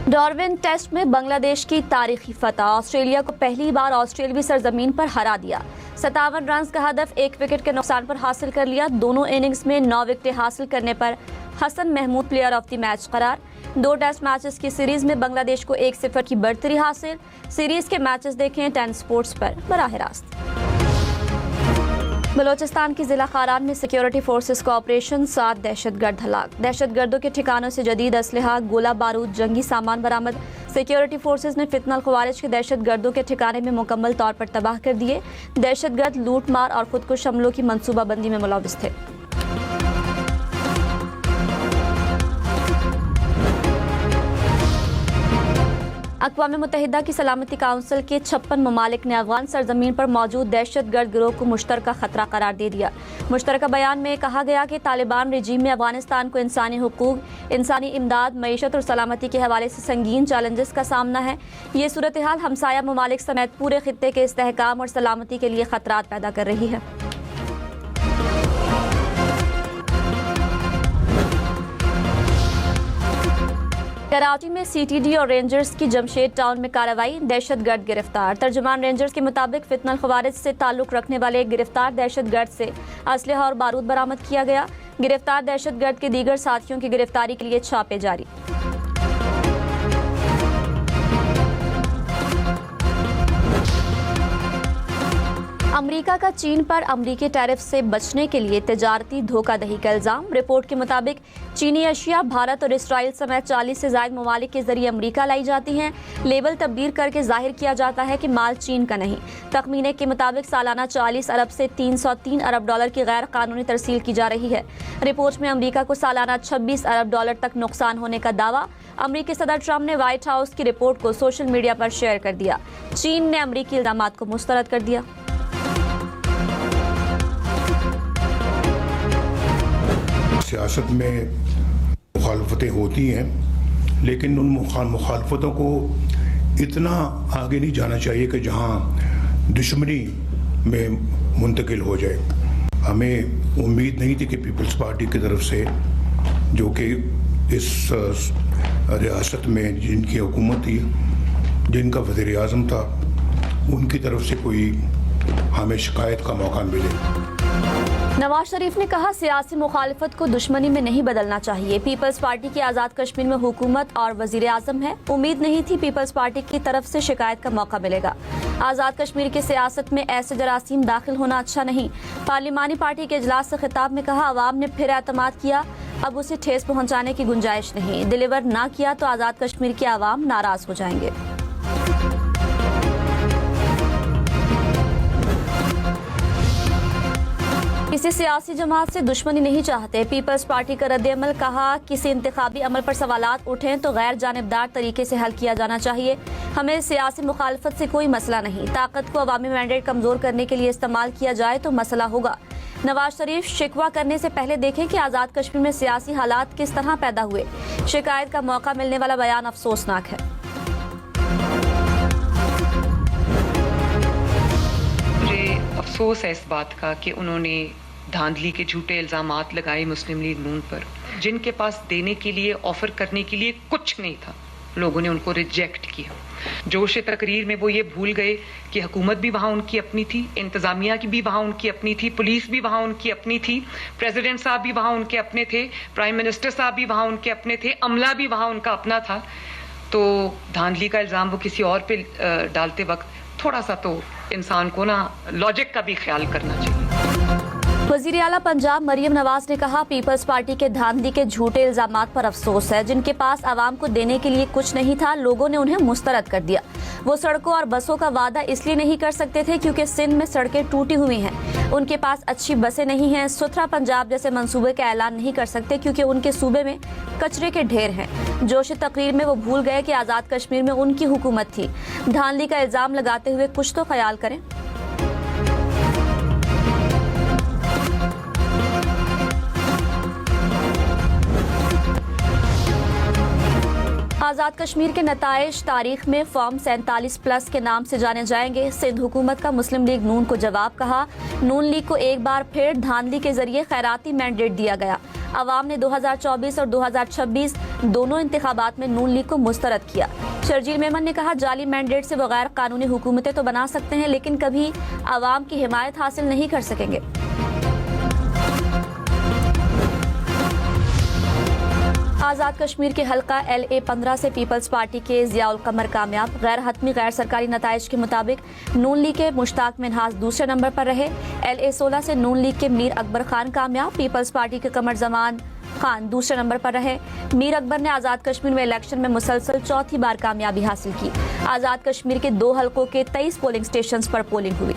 Darwin test में बांग्लादेश की तारीखी फतह, ऑस्ट्रेलिया को पहली बार ऑस्ट्रेलियावी सरजमीन पर हरा दिया। 57 रन का हदफ 1 विकेट के नुकसान पर हासिल कर लिया। दोनों इनिंग्स में 9 विकेटें हासिल करने पर Hasan Mahmud player of the match करार। 2 टेस्ट मैचेस की सीरीज में बांग्लादेश को 1-0 की बढ़तरी हासिल। सीरीज के मैचेस देखें 10 स्पोर्ट्स पर बराह रास्त। बलोचिस्तान की जिला खारान में सिक्योरिटी फोर्सेस का ऑपरेशन, 7 दहशतगर्द हलाक। दहशतगर्दों के ठिकानों से जदीद असलहा, गोला बारूद, जंगी सामान बरामद। सिक्योरिटी फोर्सेस ने फितनल खवारिज के दहशतगर्दों के ठिकाने में मुकम्मल तौर पर तबाह कर दिए। दहशतगर्द लूट मार और खुदकुश हमलों की मनसूबाबंदी में मुलव्विस थे। अक़वाम मुत्तहिदा की सलामती काउंसिल के 56 ममालिक ने अफगान सरजमीन पर मौजूद दहशतगर्द गिरोह को मुश्तरका खतरा करार दे दिया। मुश्तरका बयान में कहा गया कि तालिबान रजीम में अफगानिस्तान को इंसानी हुकूक, इंसानी इमदाद, मईशत और सलामती के हवाले से संगीन चैलेंजेस का सामना है। ये सूरत हाल हमसाया ममालिक समेत पूरे खित्ते के इस्तेहकाम और सलामती के लिए खतरात पैदा कर रही है। कराची में सीटीडी और रेंजर्स की जमशेद टाउन में कार्रवाई, दहशतगर्द गिरफ्तार। तर्जुमान रेंजर्स के मुताबिक फितनल खवारिज से ताल्लुक रखने वाले एक गिरफ्तार दहशतगर्द से असलहा और बारूद बरामद किया गया। गिरफ्तार दहशतगर्द के दीगर साथियों की गिरफ्तारी के लिए छापे जारी। अमेरिका का चीन पर अमेरिकी टैरिफ से बचने के लिए तिजारती धोखाधड़ी का इल्जाम। रिपोर्ट के मुताबिक चीनी अशिया भारत और इसराइल समेत 40 से ज्यादा ममालिक के जरिए अमेरिका लाई जाती हैं। लेबल तब्दील करके जाहिर किया जाता है कि माल चीन का नहीं। तखमीने के मुताबिक सालाना 40 अरब से 303 अरब डॉलर की गैर कानूनी तरसील की जा रही है। रिपोर्ट में अमेरिका को सालाना 26 अरब डॉलर तक नुकसान होने का दावा। अमेरिकी सदर ट्रंप ने व्हाइट हाउस की रिपोर्ट को सोशल मीडिया पर शेयर कर दिया। चीन ने अमेरिकी इल्जामात को मुस्तरद कर दिया। सियासत में मुखालफतें होती हैं, लेकिन उन मुखालफतों को इतना आगे नहीं जाना चाहिए कि जहां दुश्मनी में मुंतकिल हो जाए। हमें उम्मीद नहीं थी कि पीपल्स पार्टी की तरफ से, जो कि इस रियासत में जिनकी हुकूमत थी, जिनका वज़ीर आज़म था, उनकी तरफ से कोई हमें शिकायत का मौका मिले। नवाज शरीफ ने कहा, सियासी मुखालिफत को दुश्मनी में नहीं बदलना चाहिए। पीपल्स पार्टी की आज़ाद कश्मीर में हुकूमत और वज़ीर आज़म है। उम्मीद नहीं थी पीपल्स पार्टी की तरफ से शिकायत का मौका मिलेगा। आज़ाद कश्मीर की सियासत में ऐसे जरासीम दाखिल होना अच्छा नहीं। पार्लिमानी पार्टी के इजलास से खिताब में कहा, अवाम ने फिर एतमाद किया, अब उसे ठेस पहुँचाने की गुंजाइश नहीं। डिलीवर ना किया तो आज़ाद कश्मीर के अवाम नाराज हो जाएंगे। किसी सियासी जमात से दुश्मनी नहीं चाहते। पीपल्स पार्टी का रद्द-ए-अमल, कहा, किसी इंतखाबी अमल पर सवालात उठें तो गैर जानिबदार तरीके से हल किया जाना चाहिए। हमें सियासी मुखालफत से कोई मसला नहीं। ताकत को अवामी मैंडेट कमजोर करने के लिए इस्तेमाल किया जाए तो मसला होगा। नवाज शरीफ, शिकवा करने से पहले देखें कि आज़ाद कश्मीर में सियासी हालात किस तरह पैदा हुए। शिकायत का मौका मिलने वाला बयान अफसोसनाक है। मुझे अफसोस है इस बात का कि उन्होंने धांधली के झूठे इल्जामात लगाए मुस्लिम लीग नून पर, जिनके पास देने के लिए, ऑफर करने के लिए कुछ नहीं था। लोगों ने उनको रिजेक्ट किया। जोश तकरीर में वो ये भूल गए कि हुकूमत भी वहाँ उनकी अपनी थी, इंतजामिया की भी वहाँ उनकी अपनी थी, पुलिस भी वहाँ उनकी अपनी थी, प्रेसिडेंट साहब भी वहाँ उनके अपने थे, प्राइम मिनिस्टर साहब भी वहाँ उनके अपने थे, अमला भी वहाँ उनका अपना था। तो धांधली का इल्ज़ाम वो किसी और पे डालते वक्त थोड़ा सा तो इंसान को ना लॉजिक का भी ख्याल करना चाहिए। वज़ीर आला पंजाब मरियम नवाज ने कहा, पीपल्स पार्टी के धांधली के झूठे इल्जामात पर अफसोस है। जिनके पास आवाम को देने के लिए कुछ नहीं था, लोगों ने उन्हें मुस्तरद कर दिया। वो सड़कों और बसों का वादा इसलिए नहीं कर सकते थे क्योंकि सिंध में सड़कें टूटी हुई हैं। उनके पास अच्छी बसें नहीं हैं। सुथरा पंजाब जैसे मंसूबे का ऐलान नहीं कर सकते क्योंकि उनके सूबे में कचरे के ढेर हैं। जोश तकरीर में वो भूल गए कि आज़ाद कश्मीर में उनकी हुकूमत थी। धांधली का इल्जाम लगाते हुए कुछ तो ख्याल करें। आज़ाद कश्मीर के नताइज तारीख में फॉर्म 47+ के नाम से जाने जाएंगे। सिंध हुकूमत का मुस्लिम लीग नून को जवाब, कहा, नून लीग को एक बार फिर धांधली के जरिए खैराती मैंडेट दिया गया। अवाम ने 2024 और 2026 दोनों इंतखाबात में नून लीग को मुस्तरद किया। शर्जील मेमन ने कहा, जाली मैंडेट से बगैर कानूनी हुकूमतें तो बना सकते हैं, लेकिन कभी अवाम की हिमायत हासिल नहीं कर सकेंगे। आज़ाद कश्मीर के हल्का LA 15 से पीपल्स पार्टी के ज़ियाउल कमर कामयाब। गैर हतमी गैर सरकारी नताइज के मुताबिक नून लीग के मुश्ताक मिन्हाज दूसरे नंबर पर रहे। LA 16 से नून लीग के मीर अकबर खान कामयाब। पीपल्स पार्टी के कमर जमान खान दूसरे नंबर पर रहे। मीर अकबर ने आज़ाद कश्मीर में इलेक्शन में मुसलसल चौथी बार कामयाबी हासिल की। आज़ाद कश्मीर के 2 हलकों के 23 पोलिंग स्टेशन पर पोलिंग हुई।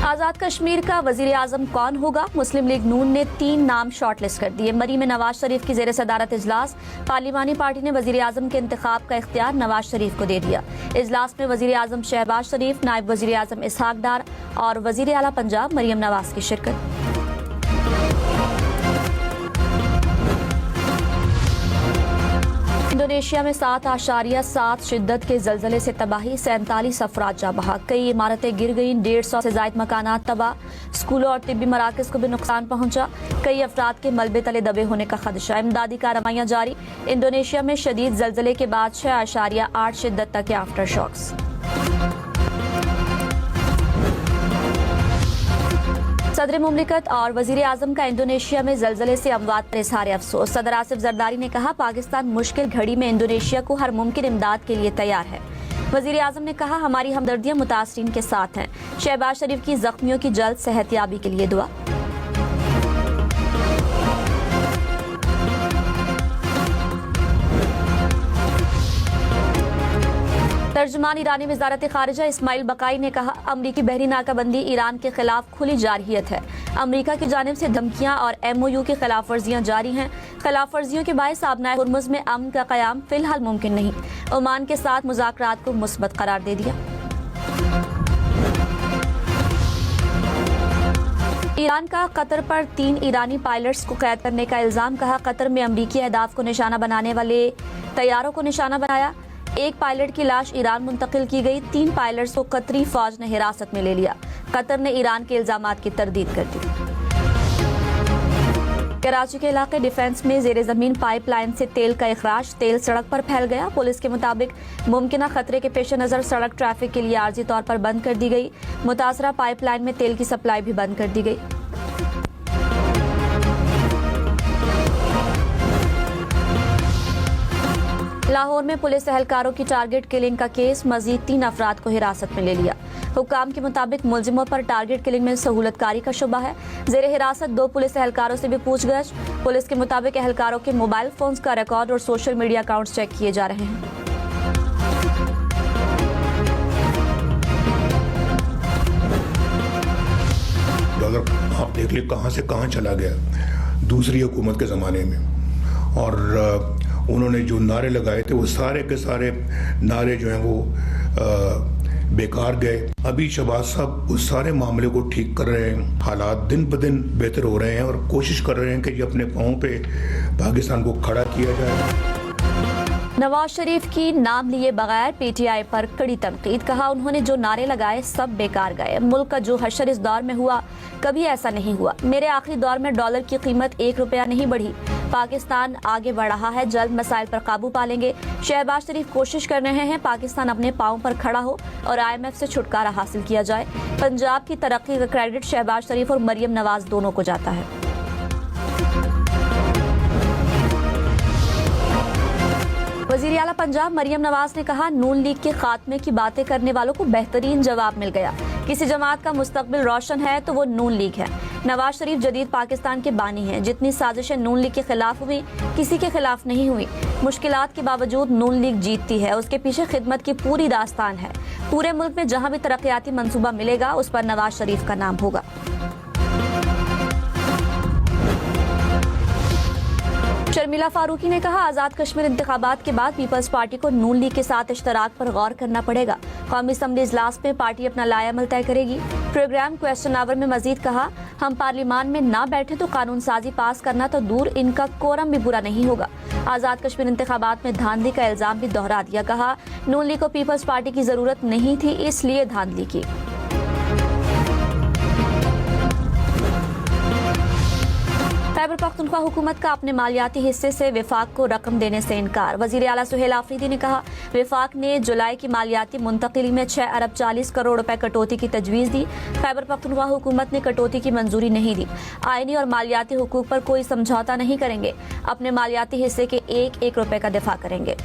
आज़ाद कश्मीर का वजीर आजम कौन होगा? मुस्लिम लीग नून ने 3 नाम शॉर्टलिस्ट कर दिए। मरी में नवाज शरीफ की जेर सदारत इजलास। पार्लिमानी पार्टी ने वजीर आजम के इंतखाब का इख्तियार नवाज शरीफ को दे दिया। इजलास में वजीर आजम शहबाज शरीफ, नायब वजीर आजम इसहाक डार और वजीर आला पंजाब मरियम नवाज की शिरकत। इंडोनेशिया में 7.7 शिद्दत के जलजले से तबाही, 47 अफराद जाँ बहक। कई इमारतें गिर गईं, 150 से ज्यादा मकानात तबाह। स्कूलों और तिब्बी मराकज को भी नुकसान पहुंचा। कई अफराद के मलबे तले दबे होने का खदशा। इमदादी कार्रवाइयां जारी। इंडोनेशिया में शदीद जलजले के बाद 6.8 शिद्दत तक के आफ्टर शॉक्स। सदर मुमलिकत और वजीर आजम का इंडोनेशिया में जलजले से अमवात पर इजहार अफसोस। सदर आसिफ जरदारी ने कहा, पाकिस्तान मुश्किल घड़ी में इंडोनेशिया को हर मुमकिन इमदाद के लिए तैयार है। वजीर आजम ने कहा, हमारी हमदर्दियां मुतासरीन के साथ हैं। शहबाज शरीफ की जख्मियों की जल्द सेहतयाबी के लिए दुआ। तर्जुमान ईरानी वजारत खारिजा इस्माइल बकाई ने कहा, अमरीकी बहरी नाकाबंदी ईरान के खिलाफ खुली जारहियत है। अमरीका की जानिब से धमकियां और MOU की खिलाफ वर्जियां जारी हैं। खिलाफ वर्जियों के बायस आबनाए हुर्मुज़ में अमन का क़याम फिलहाल मुमकिन नहीं। ओमान के साथ मुज़ाकरात को मुस्बत करार दे दिया। ईरान का कतर पर 3 ईरानी पायलट्स को कैद करने का इल्जाम। कहा, कतर में अमरीकी अहदाफ को निशाना बनाने वाले तैयारों को निशाना बनाया। एक पायलट की लाश ईरान मुंतकिल की गई। 3 पायलट्स को कतरी फौज ने हिरासत में ले लिया। कतर ने ईरान के इल्जामात की तरदीद कर दी। कराची के इलाके डिफेंस में जेर जमीन पाइपलाइन से तेल का इखराज। तेल सड़क पर फैल गया। पुलिस के मुताबिक मुमकिना खतरे के पेश नजर सड़क ट्रैफिक के लिए आर्जी तौर पर बंद कर दी गई। मुतासरा पाइपलाइन में तेल की सप्लाई भी बंद कर दी गई। लाहौर में पुलिस एहलकारों की टारगेट किलिंग का केस। मजीद 3 अफराद को हिरासत में ले लिया। हुक्काम के मुताबिक मुलजिमों पर टारगेट किलिंग में सहूलतकारी का शुबा है। जेर हिरासत 2 पुलिस एहलकारों से भी पूछगछ। पुलिस के मुताबिक एहलकारों के मोबाइल फोन्स का रिकॉर्ड और सोशल मीडिया अकाउंट्स चेक किए जा रहे हैं। डॉलर आप देख ले कहां से कहां चला गया दूसरी हुकूमत के ज़माने में। और उन्होंने जो नारे लगाए थे वो सारे के सारे नारे जो हैं वो बेकार गए। अभी शहबाज साहब उस सारे मामले को ठीक कर रहे हैं। हालात दिन ब दिन बेहतर हो रहे हैं और कोशिश कर रहे हैं कि ये अपने पाँव पे पाकिस्तान को खड़ा किया जाए। नवाज शरीफ की नाम लिए बगैर PTI पर कड़ी तनकीद। कहा, उन्होंने जो नारे लगाए सब बेकार गए। मुल्क का जो हशर इस दौर में हुआ कभी ऐसा नहीं हुआ। मेरे आखिरी दौर में डॉलर की कीमत 1 रुपया नहीं बढ़ी। पाकिस्तान आगे बढ़ रहा है, जल्द मसाइल पर काबू पा लेंगे। शहबाज शरीफ कोशिश कर रहे हैं पाकिस्तान अपने पाँव पर खड़ा हो और IMF से छुटकारा हासिल किया जाए। पंजाब की तरक्की का क्रेडिट शहबाज शरीफ और मरियम नवाज दोनों को जाता है। वजीर आला पंजाब मरियम नवाज ने कहा, नून लीग के खात्मे की बातें करने वालों को बेहतरीन जवाब मिल गया। किसी जमात का मुस्तकबिल रोशन है तो वो नून लीग है। नवाज शरीफ जदीद पाकिस्तान के बानी हैं। जितनी साजिशें नून लीग के खिलाफ हुई किसी के खिलाफ नहीं हुई। मुश्किलात के बावजूद नून लीग जीतती है। उसके पीछे खिदमत की पूरी दास्तान है। पूरे मुल्क में जहां भी तरक्याती मंसूबा मिलेगा उस पर नवाज शरीफ का नाम होगा। शर्मिला फारूकी ने कहा, आज़ाद कश्मीर इंतखाबात के बाद पीपल्स पार्टी को नून लीग के साथ इश्तराक पर गौर करना पड़ेगा। कौमी असम्बली इजलास में पार्टी अपना लाएअमल तय करेगी। प्रोग्राम क्वेश्चन आवर में मजीद कहा, हम पार्लियामान में ना बैठे तो कानून साजी पास करना तो दूर, इनका कोरम भी पूरा नहीं होगा। आज़ाद कश्मीर इंतखाबात में धांधली का इल्जाम भी दोहरा दिया। कहा नून लीग को पीपल्स पार्टी की जरूरत नहीं थी, इसलिए धांधली की। खैबर पख्तूनख्वा हुकूमत का अपने मालियाती हिस्से से विफाक को रकम देने से इनकार। वजीर आला सुहेल आफरीदी ने कहा विफाक ने जुलाई की मालियाती मुंतकिली में 6 अरब 40 करोड़ रुपए कटौती की तजवीज़ दी। खैबर पख्तूनख्वा हुकूमत ने कटौती की मंजूरी नहीं दी। आईनी और मालियाती हुकूक पर कोई समझौता नहीं करेंगे। अपने मालियाती हिस्से के एक एक रुपए का दिफा करेंगे।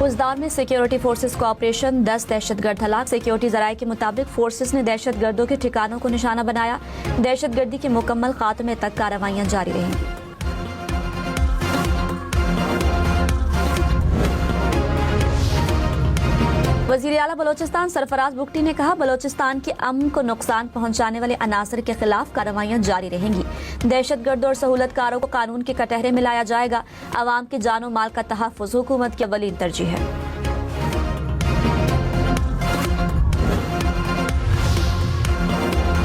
उजदार में सिक्योरिटी फोर्सेस का ऑपरेशन 10 दहशतगर्द हलाक। सिक्योरिटी जराये के मुताबिक फोर्सेस ने दहशतगर्दों के ठिकानों को निशाना बनाया। दहशतगर्दी के मुकम्मल खात्मे तक कार्रवाइयां जारी रहेंगी। वज़ीर आला बलोचिस्तान सरफराज बुगटी ने कहा बलोचिस्तान के अमन को नुकसान पहुंचाने वाले अनासर के खिलाफ कार्रवाइयां जारी रहेंगी। दहशतगर्दों और सहूलतकारों को कानून के कटहरे में लाया जाएगा। अवाम के जानो माल का तहफ़्फ़ुज़ हुकूमत की अव्वलीन तरजीह है।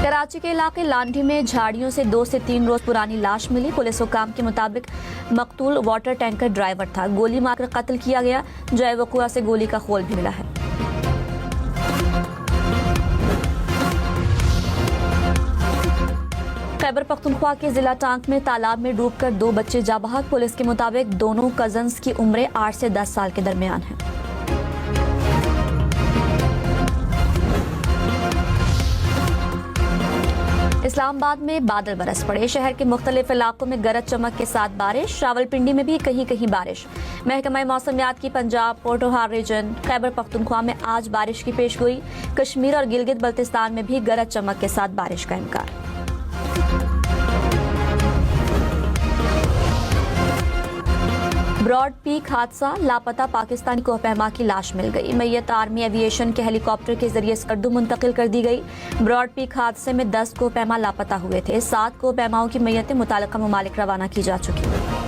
कराची के इलाके लांडी में झाड़ियों से 2 से 3 रोज पुरानी लाश मिली। पुलिस हुकाम के मुताबिक मकतूल वाटर टैंकर ड्राइवर था। गोली मारकर कत्ल किया गया। जय वक़ुआ से गोली का खोल भी मिला है। खैबर पख्तूनख्वा के जिला टांक में तालाब में डूबकर 2 बच्चे जा बहक। पुलिस के मुताबिक दोनों कजन्स की उम्रें 8 से 10 साल के दरमियान है। इस्लामाबाद में बादल बरस पड़े। शहर के मुख्तलिफ इलाकों में गरज चमक के साथ बारिश। रावलपिंडी में भी कहीं कहीं बारिश। महकमा मौसमियात की पंजाब पोटोहार रीजन खैबर पख्तूनख्वा में आज बारिश की पेशगोई। कश्मीर और गिलगित बल्तिस्तान में भी गरज चमक के साथ बारिश का इम्कान। ब्रॉड पीक हादसा, लापता पाकिस्तानी कोहपैमा की लाश मिल गई। मैयत आर्मी एविएशन के हेलीकॉप्टर के जरिए स्कर्दू मुंतकिल कर दी गई। ब्रॉड पीक हादसे में 10 कोहपैमा लापता हुए थे। 7 कोहपैमाओं की मैयतें मुतालिका ममालिक रवाना की जा चुकी हैं।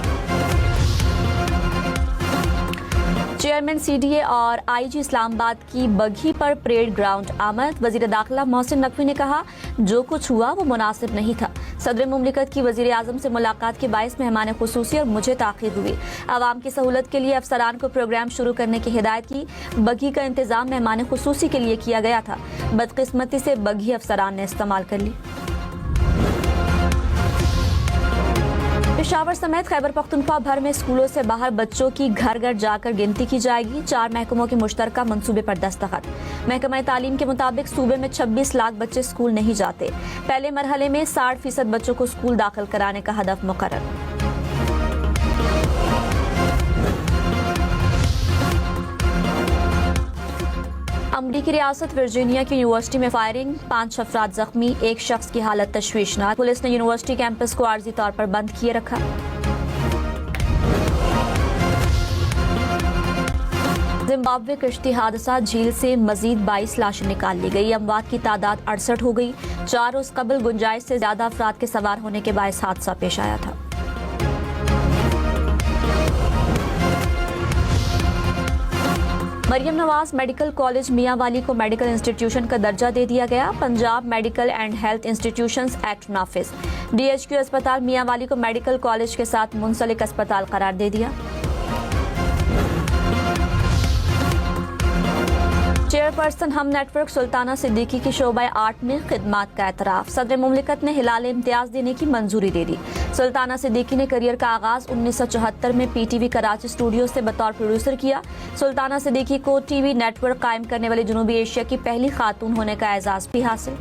चेयरमैन सीडीए और आईजी इस्लामाबाद की बघी पर परेड ग्राउंड आमद। वजीर दाखिला मोहसिन नकवी ने कहा जो कुछ हुआ वो मुनासिब नहीं था। सदर मुमलिकत की वजीर आजम से मुलाकात के बायस मेहमान खुसूसी और मुझे ताखीर हुई। आवाम की सहूलत के लिए अफसरान को प्रोग्राम शुरू करने की हिदायत की। बघी का इंतजाम मेहमान खुसूसी के लिए किया गया था। बदकिस्मती से बघी अफसरान ने इस्तेमाल कर ली। पेशावर समेत खैबर पख्तूनख्वा भर में स्कूलों से बाहर बच्चों की घर घर जाकर गिनती की जाएगी। 4 महकमों के मुश्तरका मंसूबे पर दस्तखत। महकमा तालीम के मुताबिक सूबे में 26 लाख बच्चे स्कूल नहीं जाते। पहले मरहले में 60% बच्चों को स्कूल दाखिल कराने का हदफ मुकर्रर। अमरीकी रियासत वर्जीनिया की यूनिवर्सिटी में फायरिंग, 5 अफराद जख्मी, 1 शख्स की हालत तशवीशनाक। पुलिस ने यूनिवर्सिटी कैंपस को आर्जी तौर पर बंद किए रखा। जिम्बाब्वे कश्ती हादसा, झील से मजीद 22 लाशें निकाल ली गई। अमवात की तादाद 68 हो गई। 4 रोज कबल गुंजाइश से ज्यादा अफराद के सवार होने के बायस हादसा पेश आया था। मरियम नवाज मेडिकल कॉलेज मियांवाली को मेडिकल इंस्टीट्यूशन का दर्जा दे दिया गया। Punjab medical and health institutions act नाफिज। डीएचक्यू अस्पताल मियांवाली को मेडिकल कॉलेज के साथ मुंसलिक अस्पताल करार दे दिया। चेयरपर्सन हम नेटवर्क सुल्ताना सिद्दीकी की शोबा 8 में खिदमात का एतराफ। सदर मुमलिकत ने हिलाल इम्तियाज देने की मंजूरी दे दी। सुल्ताना सिद्दीकी ने करियर का आगाज 1974 में पीटीवी कराची स्टूडियो से बतौर प्रोड्यूसर किया। सुल्ताना सिद्दीकी को टीवी नेटवर्क कायम करने वाली जनूबी एशिया की पहली खातून होने का एजाज भी हासिल।